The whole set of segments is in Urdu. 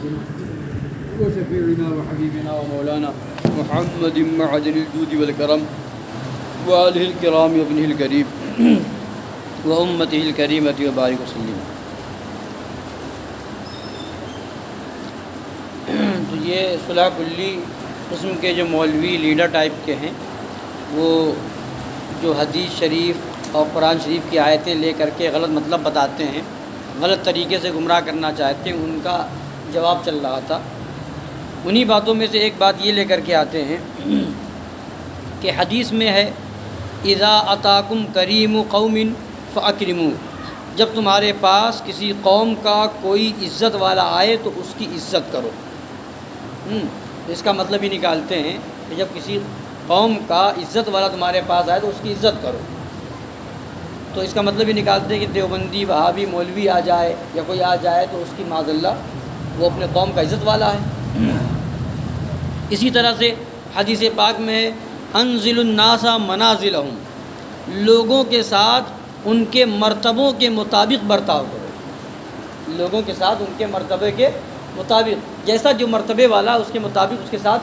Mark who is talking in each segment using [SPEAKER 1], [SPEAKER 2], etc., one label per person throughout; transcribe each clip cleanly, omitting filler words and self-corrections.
[SPEAKER 1] وشفيعنا وحبيبنا ومولانا محمد معدن الجود والكرم وآله الكرام وابنه الكريم وأمته الكريمة وبارك وسلم. تو یہ صلح کلی قسم کے جو مولوی لیڈر ٹائپ کے ہیں، وہ جو حدیث شریف اور قرآن شریف کی آیتیں لے کر کے غلط مطلب بتاتے ہیں، غلط طریقے سے گمراہ کرنا چاہتے ہیں، ان کا جواب چل رہا تھا. انہی باتوں میں سے ایک بات یہ لے کر کے آتے ہیں کہ حدیث میں ہے اذا اتاکم کریم قوم فاکرموا، جب تمہارے پاس کسی قوم کا کوئی عزت والا آئے تو اس کی عزت کرو. اس کا مطلب ہی نکالتے ہیں کہ جب کسی قوم کا عزت والا تمہارے پاس آئے تو اس کی عزت کرو. تو اس کا مطلب ہی نکالتے ہیں کہ دیوبندی وہابی مولوی آ جائے یا کوئی آ جائے تو اس کی معاذ اللہ وہ اپنے قوم کا عزت والا ہے. اسی طرح سے حدیث پاک میں ہے انزل الناس منازلہم، لوگوں کے ساتھ ان کے مرتبوں کے مطابق برتاؤ کرو. لوگوں کے ساتھ ان کے مرتبے کے مطابق، جیسا جو مرتبے والا اس کے مطابق اس کے ساتھ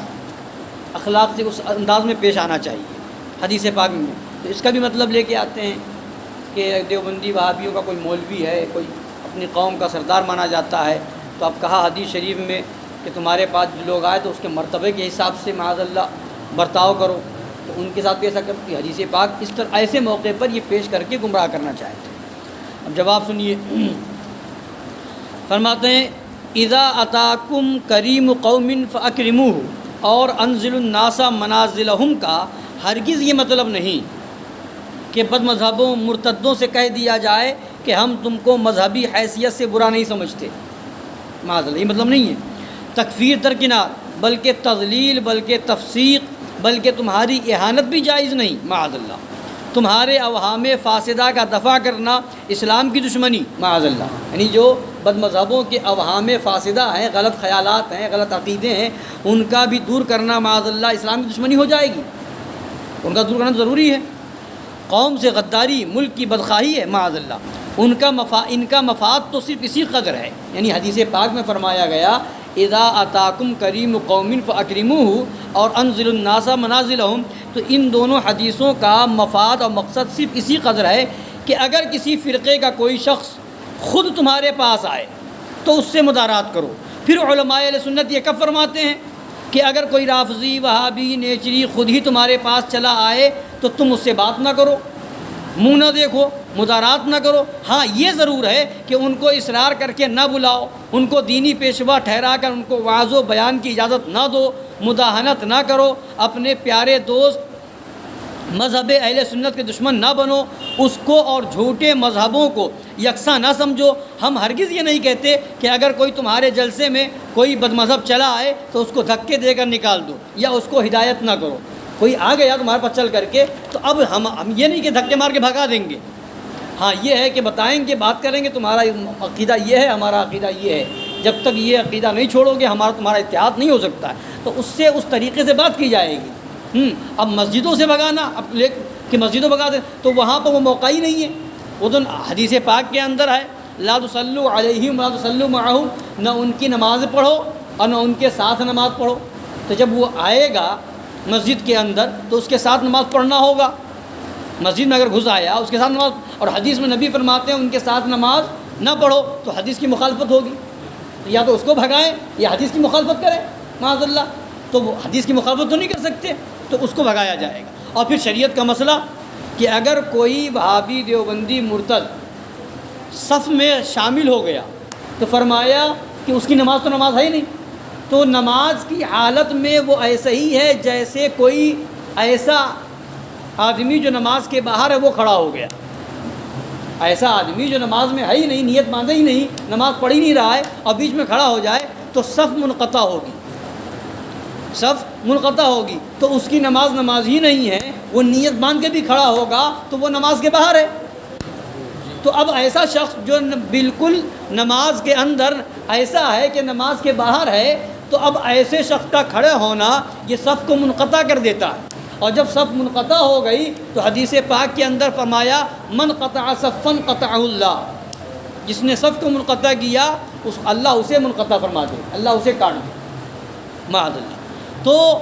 [SPEAKER 1] اخلاق سے اس انداز میں پیش آنا چاہیے حدیث پاک میں. تو اس کا بھی مطلب لے کے آتے ہیں کہ دیوبندی وہابیوں کا کوئی مولوی ہے، کوئی اپنی قوم کا سردار مانا جاتا ہے، تو اب کہا حدیث شریف میں کہ تمہارے پاس جو لوگ آئے تو اس کے مرتبے کے حساب سے معاذ اللہ برتاؤ کرو. تو ان کے ساتھ ایسا کرتی حدیث پاک اس طرح ایسے موقع پر یہ پیش کر کے گمراہ کرنا چاہتے ہیں. اب جواب سنیے. فرماتے ہیں اذا اتاکم کریم قوم فاکرموہ، اور انزل الناس منازلہم کا ہرگز یہ مطلب نہیں کہ بد مذہبوں مرتدوں سے کہہ دیا جائے کہ ہم تم کو مذہبی حیثیت سے برا نہیں سمجھتے. معاذ اللہ یہ مطلب نہیں ہے. تکفیر درکنار، بلکہ تضلیل، بلکہ تفسیق، بلکہ تمہاری اہانت بھی جائز نہیں. معاذ اللہ تمہارے اوہام فاسدہ کا دفع کرنا اسلام کی دشمنی. معاذ اللہ یعنی جو بد مذہبوں کے اوہام فاسدہ ہیں، غلط خیالات ہیں، غلط عقیدے ہیں، ان کا بھی دور کرنا معاذ اللہ اسلام کی دشمنی ہو جائے گی. ان کا دور کرنا ضروری ہے. قوم سے غداری ملک کی بدخواہی ہے. معاذ اللہ ان کا مفاد تو صرف اسی قدر ہے. یعنی حدیث پاک میں فرمایا گیا اذا اتاکم کریم قوم فاکرموہ اور انزل الناس منازلہم، تو ان دونوں حدیثوں کا مفاد اور مقصد صرف اسی قدر ہے کہ اگر کسی فرقے کا کوئی شخص خود تمہارے پاس آئے تو اس سے مدارات کرو. پھر علماء اہل سنت یہ کب فرماتے ہیں کہ اگر کوئی رافضی وہابی نیچری خود ہی تمہارے پاس چلا آئے تو تم اس سے بات نہ کرو، منہ نہ دیکھو، مدارات نہ کرو. ہاں یہ ضرور ہے کہ ان کو اصرار کر کے نہ بلاؤ، ان کو دینی پیشوا ٹھہرا کر ان کو وعظ و بیان کی اجازت نہ دو، مداہنت نہ کرو، اپنے پیارے دوست مذہب اہل سنت کے دشمن نہ بنو، اس کو اور جھوٹے مذہبوں کو یکساں نہ سمجھو. ہم ہرگز یہ نہیں کہتے کہ اگر کوئی تمہارے جلسے میں کوئی بد مذہب چلا آئے تو اس کو دھکے دے کر نکال دو یا اس کو ہدایت نہ کرو. کوئی آ گیا تمہارے پاس چل کر کے تو اب ہم یہ نہیں کہ دھکے مار کے بھگا دیں گے. ہاں یہ ہے کہ بتائیں گے، بات کریں گے تمہارا عقیدہ یہ ہے، ہمارا عقیدہ یہ ہے، جب تک یہ عقیدہ نہیں چھوڑو گے تمہارا اتحاد نہیں ہو سکتا ہے. تو اس سے اس طریقے سے بات کی جائے گی. اب مسجدوں سے بھگانا، اب کہ مسجدوں بھگا دیں تو وہاں پر وہ موقع ہی نہیں ہے. وہ تو حدیث پاک کے اندر ہے لا تصلوا علیہم ولا تصلوا معہم، نہ ان کی نماز پڑھو اور نہ ان کے ساتھ نماز پڑھو. تو جب وہ آئے گا مسجد کے اندر تو اس کے ساتھ نماز پڑھنا ہوگا. مسجد میں اگر گھس آیا اس کے ساتھ نماز، اور حدیث میں نبی فرماتے ہیں ان کے ساتھ نماز نہ پڑھو، تو حدیث کی مخالفت ہوگی. یا تو اس کو بھگائیں یا حدیث کی مخالفت کریں. معاذ اللہ تو وہ حدیث کی مخالفت تو نہیں کر سکتے، تو اس کو بھگایا جائے گا. اور پھر شریعت کا مسئلہ کہ اگر کوئی وہابی دیوبندی مرتد صف میں شامل ہو گیا تو فرمایا کہ اس کی نماز تو نماز ہے ہی نہیں. تو نماز کی حالت میں وہ ایسا ہی ہے جیسے کوئی ایسا آدمی جو نماز کے باہر ہے وہ کھڑا ہو گیا. ایسا آدمی جو نماز میں ہے ہی نہیں، نیت باندھے ہی نہیں، نماز پڑھ ہی نہیں رہا ہے اور بیچ میں کھڑا ہو جائے تو صف منقطع ہوگی. صف منقطع ہوگی تو اس کی نماز ہی نہیں ہے. وہ نیت باندھ کے بھی کھڑا ہوگا تو وہ نماز کے باہر ہے. تو اب ایسا شخص جو بالکل نماز کے اندر ایسا ہے کہ نماز کے باہر ہے، تو اب ایسے شخص کا کھڑے ہونا یہ صف کو منقطع کر دیتا ہے. اور جب صف منقطع ہو گئی تو حدیث پاک کے اندر فرمایا من قطع صفا قطعہ اللہ، جس نے صف کو منقطع کیا اس اللہ اسے منقطع فرما دے، اللہ اسے کاٹ دے معاذ اللہ۔ تو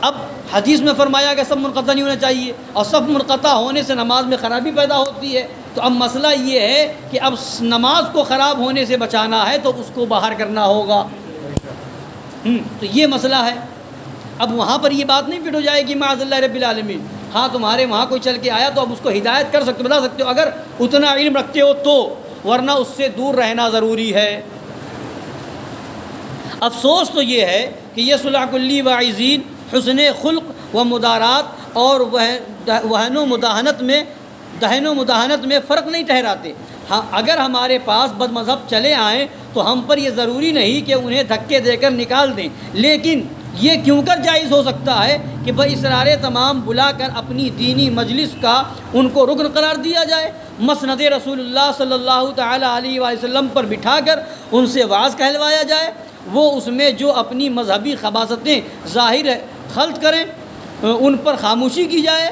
[SPEAKER 1] اب حدیث میں فرمایا کہ سب منقطع نہیں ہونا چاہیے، اور سب منقطع ہونے سے نماز میں خرابی پیدا ہوتی ہے۔ تو اب مسئلہ یہ ہے کہ اب نماز کو خراب ہونے سے بچانا ہے تو اس کو باہر کرنا ہوگا۔ تو یہ مسئلہ ہے۔ اب وہاں پر یہ بات نہیں فٹ ہو جائے گی معاذ اللہ رب العالمین، ہاں تمہارے وہاں کوئی چل کے آیا تو اب اس کو ہدایت کر سکتے ہو، بتا سکتے ہو اگر اتنا علم رکھتے ہو تو، ورنہ اس سے دور رہنا ضروری ہے۔ افسوس تو یہ ہے کہ یہ صلح کلی واعظین حسن خلق و مدارات اور دہن و مداہنت میں فرق نہیں ٹھہراتے۔ ہاں اگر ہمارے پاس بد مذہب چلے آئیں تو ہم پر یہ ضروری نہیں کہ انہیں دھکے دے کر نکال دیں، لیکن یہ کیوں کر جائز ہو سکتا ہے کہ باسرار تمام بلا کر اپنی دینی مجلس کا ان کو رکن قرار دیا جائے، مسند رسول اللہ صلی اللہ تعالی علیہ وآلہ وسلم پر بٹھا کر ان سے وعظ کہلوایا جائے، وہ اس میں جو اپنی مذہبی خباثتیں ظاہر خلط کریں ان پر خاموشی کی جائے۔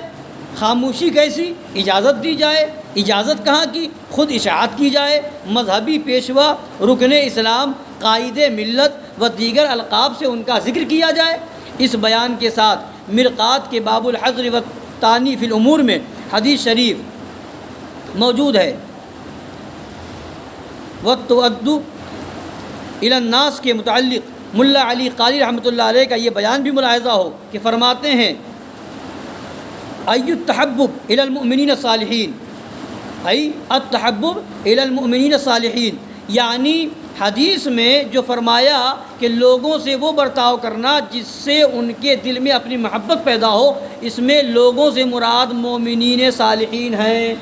[SPEAKER 1] خاموشی کیسی؟ اجازت دی جائے۔ اجازت کہاں کی؟ خود اشاعت کی جائے۔ مذہبی پیشوا، رکن اسلام، قائد ملت و دیگر القاب سے ان کا ذکر کیا جائے۔ اس بیان کے ساتھ مرقات کے باب الحظر و تانی فی الامور میں حدیث شریف موجود ہے، وَتُؤَدُّ الی الناس کے متعلق ملا علی قاری رحمۃ اللہ علیہ کا یہ بیان بھی ملاحظہ ہو کہ فرماتے ہیں التحبب الی المؤمنین الصالحین، التحبب الی المؤمنین الصالحین، یعنی حدیث میں جو فرمایا کہ لوگوں سے وہ برتاؤ کرنا جس سے ان کے دل میں اپنی محبت پیدا ہو، اس میں لوگوں سے مراد مومنین صالحین ہیں۔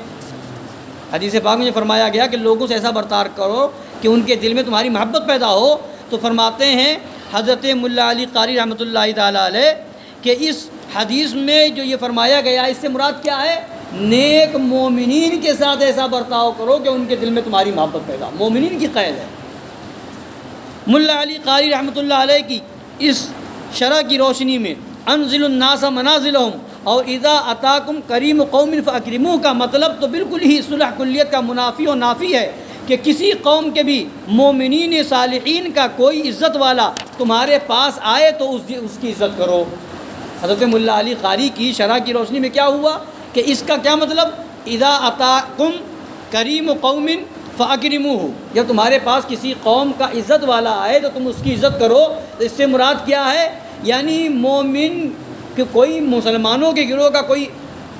[SPEAKER 1] حدیث پاک میں جو فرمایا گیا کہ لوگوں سے ایسا برتاؤ کرو کہ ان کے دل میں تمہاری محبت پیدا ہو، تو فرماتے ہیں حضرت ملا علی قاری رحمۃ اللہ تعالیٰ علیہ کہ اس حدیث میں جو یہ فرمایا گیا اس سے مراد کیا ہے؟ نیک مومنین کے ساتھ ایسا برتاؤ کرو کہ ان کے دل میں تمہاری محبت پیدا ہو، مومنین کی قید ہے۔ ملا علی قاری رحمۃ اللہ علیہ کی اس شرح کی روشنی میں انزل الناس منازلہم اور اذا اتاکم کریم قوم فاکرموہ کا مطلب تو بالکل ہی صلح کلیت کا منافی و نافی ہے کہ کسی قوم کے بھی مومنین صالحین کا کوئی عزت والا تمہارے پاس آئے تو اس کی عزت کرو۔ حضرت ملا علی قاری کی شرح کی روشنی میں کیا ہوا کہ اس کا کیا مطلب؟ اذا اتاکم کریم قوم فاکرموہ، جب تمہارے پاس کسی قوم کا عزت والا آئے تو تم اس کی عزت کرو۔ اس سے مراد کیا ہے؟ یعنی مومن کہ کوئی مسلمانوں کے گروہ کا کوئی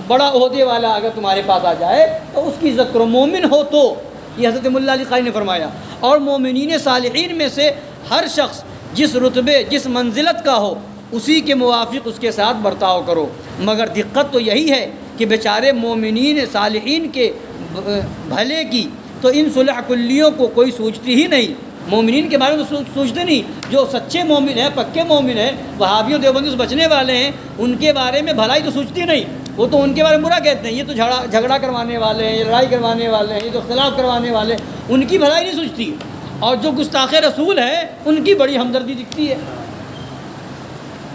[SPEAKER 1] بڑا عہدے والا اگر تمہارے پاس آ جائے تو اس کی عزت کرو، مومن ہو تو۔ یہ حضرت ملا علی قاری نے فرمایا۔ اور مومنین صالحین میں سے ہر شخص جس رتبے جس منزلت کا ہو اسی کے موافق اس کے ساتھ برتاؤ کرو، مگر دقت تو یہی ہے کہ بیچارے مومنین صالحین کے بھلے کی تو ان صلح کلیوں کو کوئی سوچتی ہی نہیں، مومنین کے بارے میں سوچتے نہیں۔ جو سچے مومن ہیں، پکے مومن ہیں، وہابیوں دیوبندیوں سے بچنے والے ہیں، ان کے بارے میں بھلائی تو سوچتی نہیں، وہ تو ان کے بارے میں برا کہتے ہیں، یہ تو جھگڑا کروانے والے ہیں، یہ لڑائی کروانے والے ہیں، یہ تو اختلاف کروانے والے ہیں، ان کی بھلائی نہیں سوچتی۔ اور جو گستاخ رسول ہیں ان کی بڑی ہمدردی دکھتی ہے۔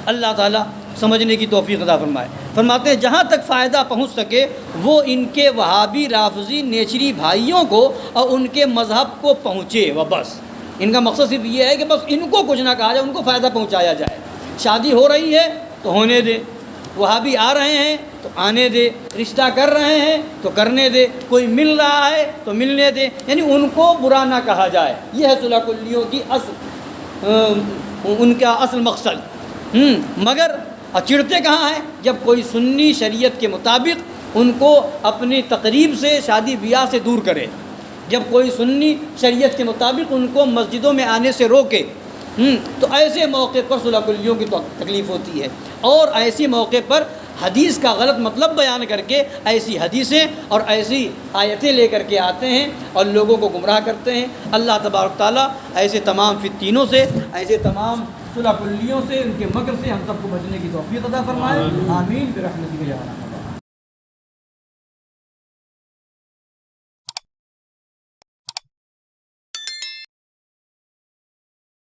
[SPEAKER 1] اللہ تعالیٰ سمجھنے کی توفیق عطا فرمائے۔ فرماتے ہیں جہاں تک فائدہ پہنچ سکے وہ ان کے وہابی رافضی نیچری بھائیوں کو اور ان کے مذہب کو پہنچے، وہ بس ان کا مقصد صرف یہ ہے کہ بس ان کو کچھ نہ کہا جائے، ان کو فائدہ پہنچایا جائے۔ شادی ہو رہی ہے تو ہونے دے، وہابی آ رہے ہیں تو آنے دے، رشتہ کر رہے ہیں تو کرنے دے، کوئی مل رہا ہے تو ملنے دے، یعنی ان کو برا نہ کہا جائے۔ یہ ہے صلح کلیوں کی ان کا اصل مقصد۔ مگر چڑھتے کہاں ہیں؟ جب کوئی سنی شریعت کے مطابق ان کو اپنی تقریب سے، شادی بیاہ سے دور کرے، جب کوئی سنی شریعت کے مطابق ان کو مسجدوں میں آنے سے روکے، تو ایسے موقع پر صلح کلیوں کی تکلیف ہوتی ہے۔ اور ایسی موقع پر حدیث کا غلط مطلب بیان کر کے ایسی حدیثیں اور ایسی آیتیں لے کر کے آتے ہیں اور لوگوں کو گمراہ کرتے ہیں۔ اللہ تبارک تعالیٰ ایسے تمام فتنوں سے، ایسے تمام صلح کلیوں سے، ان کے مکر سے ہم سب کو بچنے کی توفیق عطا فرمائے۔ آمین برحمتہ یا ارحم۔